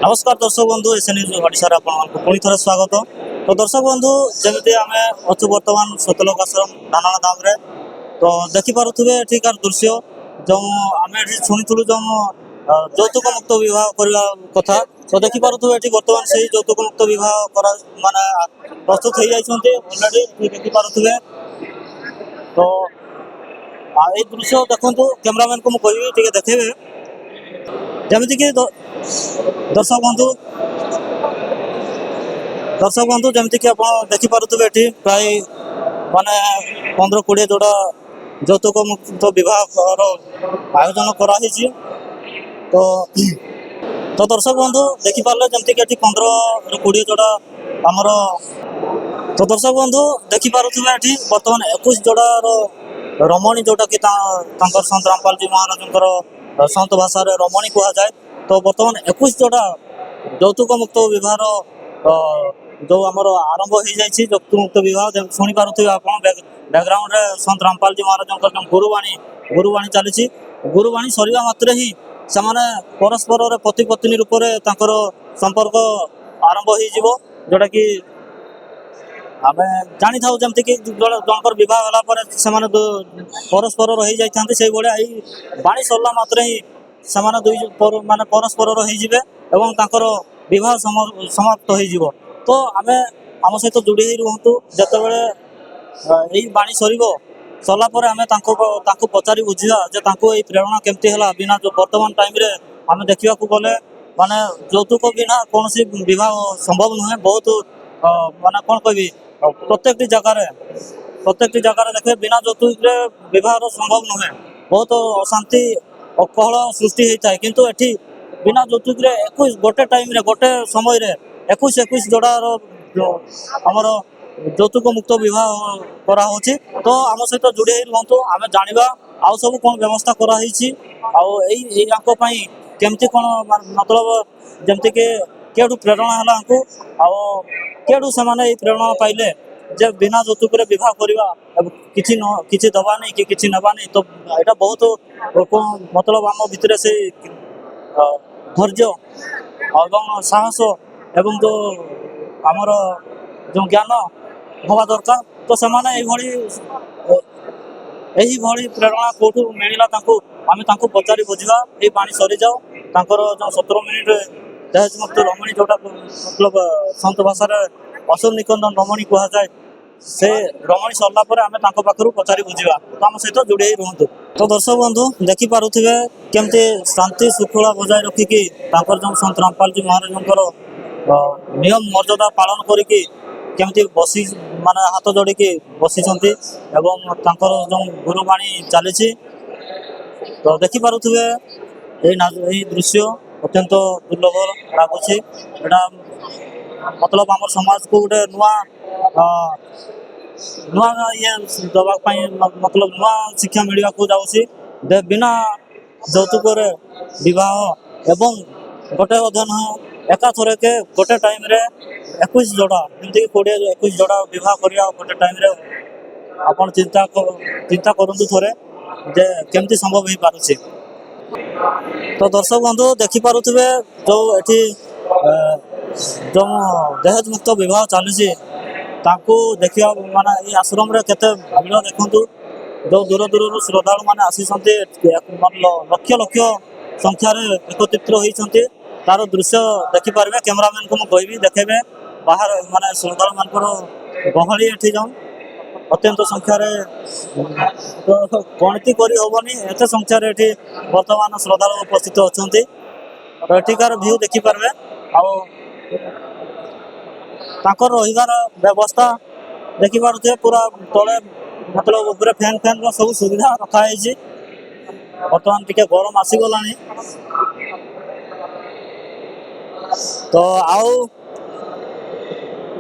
नमस्कार दर्शक बंधु एस न्यूज ओडिशा पुणी थे स्वागत। तो दर्शक बंधु जमी आम अच्छु बर्तमान सतलोक आश्रम धाना धाम रे तो देखिपे एठिकार दृश्य जो आम शुणुलु जो যৌতুক মুক্ত বিবাহ করা কথা তো देखिपे ये बर्तमान से যৌতুক মুক্ত বিবাহ माने प्रस्तुत हो जाती अलरेडी देखिपे तो ये दृश्य देखु कैमरामैन को मुझे देखेबे जमीक दर्शक बंधु जमीक आप देखिपे ये प्राय माने 15-20 जोड़ा যৌতুক मुक्त विवाह आयोजन कराई। तो तो दर्शक बंधु देखिपारे जमीक 15-20 जोड़ा आमर तो दर्शक बंधु देखिपे ये बर्तमान 21 जोड़ार रमणी जोटा कि संत रामपाल जी महाराज संत भाषा रमणी कह जाए। तो बर्तमान 21 जोड़ा যৌতুক मुक्त विवाह जो आमर आरंभ हो जाए যৌতুক मुक्त विवाह शुणी पारे आप बैकग्राउंड रे संत रामपाल जी महाराज गुरुवाणी चली गुरुवाणी सरिया मात्रे ही से परस्पर पति पत्नी रूप से संपर्क आरंभ हो जोटा कि आम जानी था जमीक जनकर बहुत से परस्पर रही जाती से भाई बाणी सरला मात्रे ही से माने परस्पर होकर विवाह समाप्त हो। तो आम आम सहित जोड़ी रुहतु जिते यही बाणी सरला आम पचारि बुझा जे प्रेरणा केमती है बिना जो वर्तमान टाइम रे आम देखा गले माने যৌতুक बिना कौन विवाह संभव नुहे। बहुत माने कौन कह प्रत्येक जगह देखे बिना যৌতুक विवाह संभव नुहे। बहुत अशांति अकहल सृष्टि होता है किंतु एठी बिना যৌতুक 21 गोटे टाइम रे गोटे समय रे 21 जोड़ार आमर যৌতুক मुक्त विवाह करा होची। तो आम सहित जोड़ी रुहतु आम जाना आउ सब कौन व्यवस्था कराई केमती कौन मतलब जमीक केठू प्रेरणा है केठू से प्रेरणा पाइले जे बिना যৌতুक विवाह करवा किसी दबा नहीं कि किसी नवा नहीं। तो यहाँ बहुत मतलब आम भितर से धैर्य एवं साहस एवं जो आमर जो ज्ञान हवा दरकार। तो से यही प्रेरणा कौटू मिलला आम पचारि बुझा ये पानी सरी जाओ जो 17 मिनिट दहेज मुक्त रमणी जोटा मतलब संत भाषा अशोक निकंदन रमणी कह जाए से रमणी सरला आम पाखु पचारि बुझा। तो आम सहित जोड़ी रुहतु। तो दर्शक बंधु देखिपे केमती शांति श्रृंखला बजाय रखिकी जो संत रामपाल जी महाराज नियम मर्यादा पालन करिकी केमती बसी माने हाथ जोड़िकी बसी एवं जो गुरुवाणी चली। तो देखिपे यही दृश्य अत्यंत दुर्लभ लगुच मतलब आम समाज को गोटे नुआ ये दवाई मतलब नुआ शिक्षा मिलवा को जाऊँगी बिना যৌতুক विवाह एवं गोटे अध्ययन एकाथर के गोटे टाइम रे 21 जोड़ा जमीक 20-21 जोड़ा विवाह करिया गोटे टाइम रे आपन चिंता करंतु थोरे जे केमती संभव हो पारुछि। तो दर्शक बंधु देखिपे जो एठी जो दहेज मुक्त विवाह चली देखा माने ये आश्रम रे केते भीड़ देखंतु जो दूर दूर श्रद्धालु मैंने आसी लक्ष लक्ष संख्यार एकत्रित होती तार दृश्य देखिपारे कैमरामैन को मुझे देखेबे बाहर माने श्रद्धालु मानकर गहली एठी जाऊँ अत्यंत संख्यार गणति करहबनी एत संख्यार एठी वर्तमान श्रद्धालु उपस्थित अच्छा। तो एठिकार व्यू देखिपारे आर रहीबार व्यवस्था देखिपारे पूरा तले मतलब ऊपर फैन सब सुविधा रखाई बर्तमान टिके गरम आसीगला। तो आउ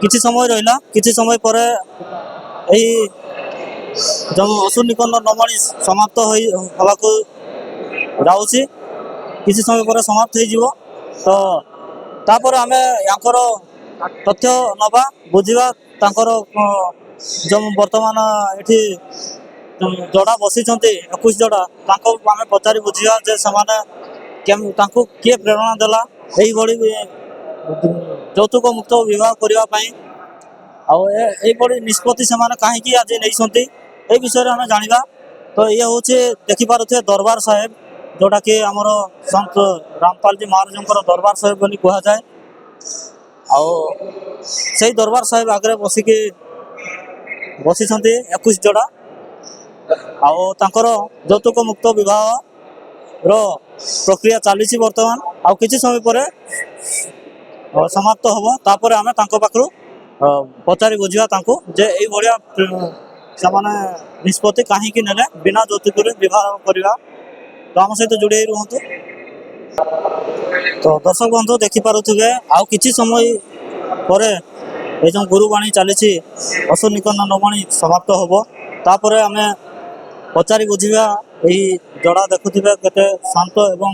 किसी समय रहा किसी समय पर यही जो अशोक निकंदन रमणी समाप्त होगा जाऊँगी किसी समय पर समाप्त हो। तो तापर आम याकर तथ्य नवा बुझा जो बर्तमान ये जोड़ा बसी 21 जोड़ा आम पचारि बुझा जे किए प्रेरणा देला এইଭଳି ଯୌତୁକ ମୁକ୍ତ ବିବାହ କରିବା ପାଇଁ ଆଉ ଏଇଭଳି ନିଷ୍ପତ୍ତି ସେମାନେ କାହିଁକି ଆଜି ନେଇଛନ୍ତି ଏ ବିଷୟରେ ଆମେ ଜାଣିବା। ତ ଇଏ ହେଉଛି ଦେଖିପାରୁଥିବେ ଦରବାର ସାହେବ, ଯୋଉଟାକି ଆମର ସନ୍ଥ ରାମପାଲଜୀ ମହାରାଜଙ୍କର ଦରବାର ସାହେବ ବୋଲି କୁହାଯାଏ। ଆଉ ସେଇ ଦରବାର ସାହେବ ଆଗରେ ବସିଛନ୍ତି 21 ଯୋଡ଼ା। ଆଉ ତାଙ୍କର ଯୌତୁକ ମୁକ୍ତ ବିବାହର ପ୍ରକ୍ରିୟା ଚାଲିଛି ବର୍ତ୍ତମାନ। ଆଉ କିଛି ସମୟ ପରେ ସମାପ୍ତ ହବ। ତାପରେ ଆମେ ତାଙ୍କ ପାଖରୁ ପଚାରି ବୁଝିବା ତାଙ୍କୁ ଯେ ଏଇଭଳିଆ ସେମାନେ ନିଷ୍ପତ୍ତି କାହିଁକି ନେଲେ ବିନା ଯୌତୁକରେ ବିବାହ କରିବା। ତ ଆମ ସହିତ ଯୋଡ଼ି ରୁହନ୍ତୁ। ତ ଦର୍ଶକ ବନ୍ଧୁ ଦେଖିପାରୁଥିବେ ଆଉ କିଛି ସମୟ ପରେ এই ଯେଉଁ ଗୁରୁବାଣୀ ଚାଲିଛି ଅଶ୍ୱନିକନ୍ୟା ନବାଣୀ ସମାପ୍ତ ହବ। ତାପରେ ଆମେ ପଚାରି ବୁଝିବା ଏହି ଯୋଡ଼ା ଦେଖୁଥିବେ କେତେ ଶାନ୍ତ ଏବଂ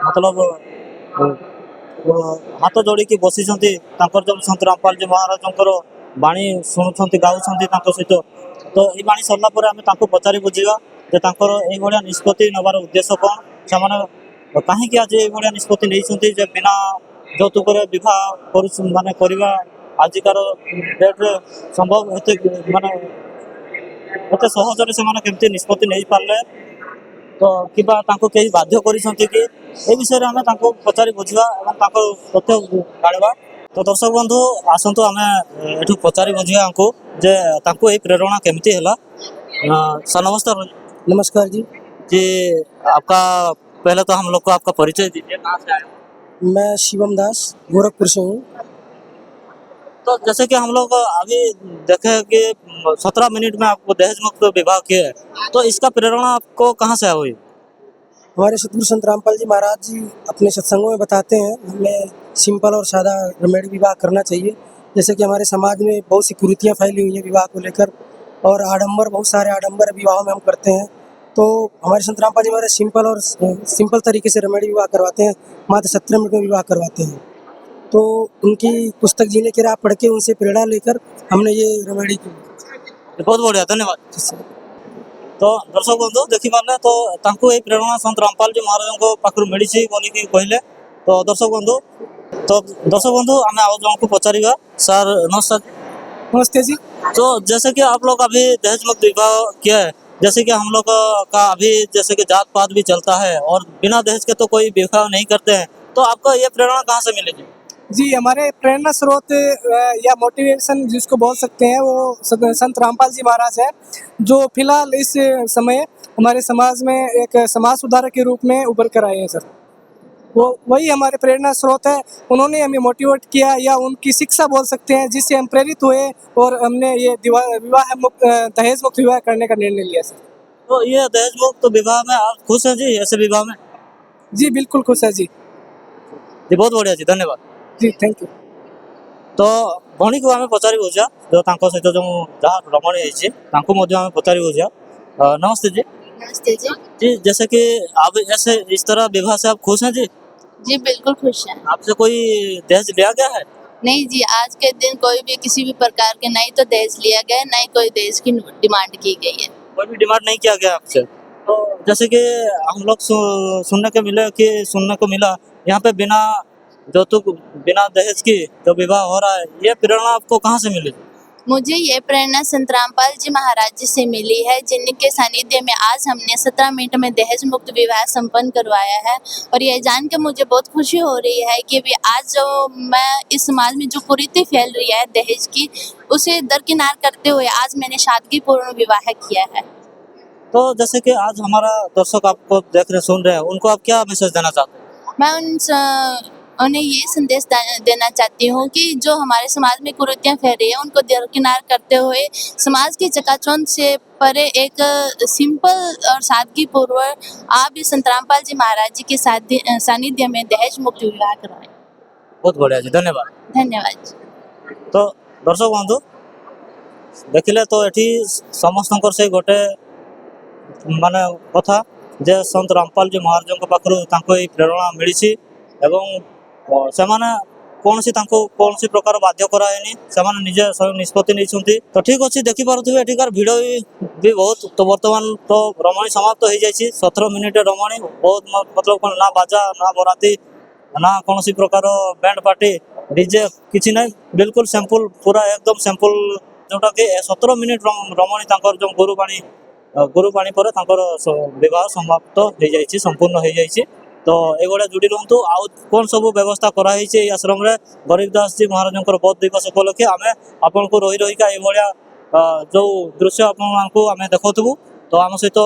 ମତଲବ ହାତ ଯୋଡ଼ିକି ବସିଛନ୍ତି। ତାଙ୍କର ଯେଉଁ ସନ୍ଥ ରାମପାଲଜୀ ମହାରାଜଙ୍କର ବାଣୀ ଶୁଣୁଛନ୍ତି, ଗାଉଛନ୍ତି ତାଙ୍କ ସହିତ। ତ ଏଇ ବାଣୀ ସରିଲା ପରେ ଆମେ ତାଙ୍କୁ ପଚାରି ବୁଝିବା ଯେ ତାଙ୍କର ଏଇଭଳିଆ ନିଷ୍ପତ୍ତି ନେବାର ଉଦ୍ଦେଶ୍ୟ କ'ଣ, ସେମାନେ କାହିଁକି ଆଜି ଏଇଭଳିଆ ନିଷ୍ପତ୍ତି ନେଇଛନ୍ତି ଯେ ବିନା ଯୌତୁକରେ ବିବାହ ମାନେ କରିବା ଆଜିକାର ଡେଟ୍ରେ ସମ୍ଭବ ଏତେ ସହଜରେ ସେମାନେ କେମିତି ନିଷ୍ପତ୍ତି ନେଇପାରିଲେ, ତ କିମ୍ବା ତାଙ୍କୁ କେହି ବାଧ୍ୟ କରିଛନ୍ତି କି, ଏ ବିଷୟରେ ଆମେ ତାଙ୍କୁ ପଚାରି ବୁଝିବା ଏବଂ ତାଙ୍କର ତଥ୍ୟ ଜାଣିବା। ତ ଦର୍ଶକ ବନ୍ଧୁ ଆସନ୍ତୁ ଆମେ ଏଠୁ पचारि बुझिए हमको जे तांको ये प्रेरणा केमती हैला। सर नमस्कार। नमस्कार जी। जी आपका पहले तो हम लोग को आपका परिचय दीजिए, कहाँ से आए हो? मैं शिवम दास गोरखपुर से हूँ। तो जैसे कि हम लोग अभी देखे कि 17 मिनट में आपको दहेज मुक्त विवाह किया है, तो इसका प्रेरणा आपको कहाँ से हुई? हमारे सतगुरु संत रामपाल जी महाराज जी अपने सत्संगों में बताते हैं हमें सिंपल और सादा रेमेडी विवाह करना चाहिए। जैसे कि हमारे समाज में बहुत सी कुरीतियाँ फैली हुई हैं विवाह को लेकर, और आडंबर, बहुत सारे आडंबर विवाहों में हम करते हैं। तो हमारे संत रामपाल जी महाराज सिंपल तरीके से रेमेडी विवाह करवाते हैं, मात्र 17 मिनट में विवाह करवाते हैं। तो उनकी पुस्तक जीने की राह पढ़ के उनसे प्रेरणा लेकर हमने ये रेमेडी की। बहुत बढ़िया, धन्यवाद। तो दर्शक बंधु देखी पारे तो तांको ए प्रेरणा संत रामपाल जी महाराज को पाखरु मिली बोली कि कहले। तो दर्शक बंधु आम आउ जन को पचारिबा। सर नमस्कार। नमस्ते जी। तो जैसे कि आप लोग अभी दहेज मुक्त विवाह किया है, जैसे कि हम लोग का अभी जैसे कि जात पात भी चलता है और बिना दहेज के तो कोई विवाह नहीं करते हैं, तो आपको ये प्रेरणा कहाँ से मिलेगी? जी, हमारे प्रेरणा स्रोत या मोटिवेशन जिसको बोल सकते हैं वो संत रामपाल जी महाराज है, जो फिलहाल इस समय हमारे समाज में एक समाज सुधारक के रूप में उभर कर आए हैं सर। वो वही हमारे प्रेरणा स्रोत है। उन्होंने हमें मोटिवेट किया या उनकी शिक्षा बोल सकते हैं, जिससे हम प्रेरित हुए और हमने ये विवाह मुक्त दहेज मुक्त विवाह करने का निर्णय लिया सर। तो ये दहेज मुक्त विवाह में आप खुश हैं जी? ऐसे विवाह में? जी बिल्कुल खुश है जी। बहुत बढ़िया जी, धन्यवाद जी, थैंक यू। तो भणी को आम पचारि बुझा जो सहित जो जहाँ रमणी है आम पचारि बुझा। नमस्ते जी। नमस्ते जी। जी जैसे कि आप ऐसे इस तरह विवाह से आप खुश हैं जी? जी बिल्कुल खुश हैं। आपसे कोई दहेज लिया गया है? नहीं जी, आज के दिन कोई भी किसी भी प्रकार के नहीं तो दहेज लिया गया, नहीं कोई दहेज की डिमांड की गई है। कोई भी डिमांड नहीं किया गया आपसे? तो जैसे कि हम लोग सुनने को मिला यहाँ पे बिना यौतुक बिना दहेज की जो विवाह हो रहा है, ये प्रेरणा आपको कहाँ से मिली? मुझे ये प्रेरणा संत रामपाल जी महाराज जी से मिली है, जिनके सानिध्य में आज हमने 17 मिनट में दहेज मुक्त विवाह संपन्न करवाया है। और ये जान के मुझे बहुत खुशी हो रही है कि भी आज जो मैं इस समाज में जो कुरीति फैल रही है दहेज की, उसे दरकिनार करते हुए आज मैंने सादगीपूर्ण विवाह किया है। तो जैसे कि आज हमारा दर्शक आपको देख रहे सुन रहे हैं, उनको आप क्या मैसेज देना चाहते हैं? मैं उन्हें ये संदेश देना चाहती हूँ कि जो हमारे समाज में कुरीतियाँ फैल रही है उनको दरकिनार करते हुए समाज की चकाचौंध से परे एक सिंपल और सादगीपूर्वक आप भी संत रामपाल जी महाराज जी के सानिध्य में दहेज मुक्त विवाह करवाएं। बहुत बढ़िया जी, धन्यवाद। धन्यवाद। तो दर्शक बंधु देखिले तो एठी समस्त से गोटे माने कथा जे संत रामपाल जी महाराज पाखरु तांको ए प्रेरणा मिली एवं सेमाने कौन सी प्रकार बाध्य कराएनी, सेमाने निजे निष्पत्ति नहीं। तो ठीक अच्छे देखी पारे एठिकार भिड़ भी बहुत। तो बर्तमान तो रमणी समाप्त हो जाए 17 मिनिट रमणी बहुत मतलब ना बाजा ना बराती ना कौन प्रकार बैंड पार्टी डीजे किसी ना बिल्कुल सिंपल पूरा एकदम सिंपल जोटा कि 17 मिनिट रमणी तांकर जो गुरुबाणी पर तांकर विवाह समाप्त हो जाइए संपूर्ण हो जाइए तो एगुड़ा जोड़ी रुहतु आउ कौन सब व्यवस्था कराई आश्रम रे गरीब दास जी महाराज बोध दिवस उपलक्षे आम आपन को रही रहीका ये जो दृश्य आपको आम देखु तो आम सहित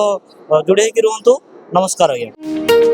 जोड़ी रुहतु नमस्कार आज्ञा।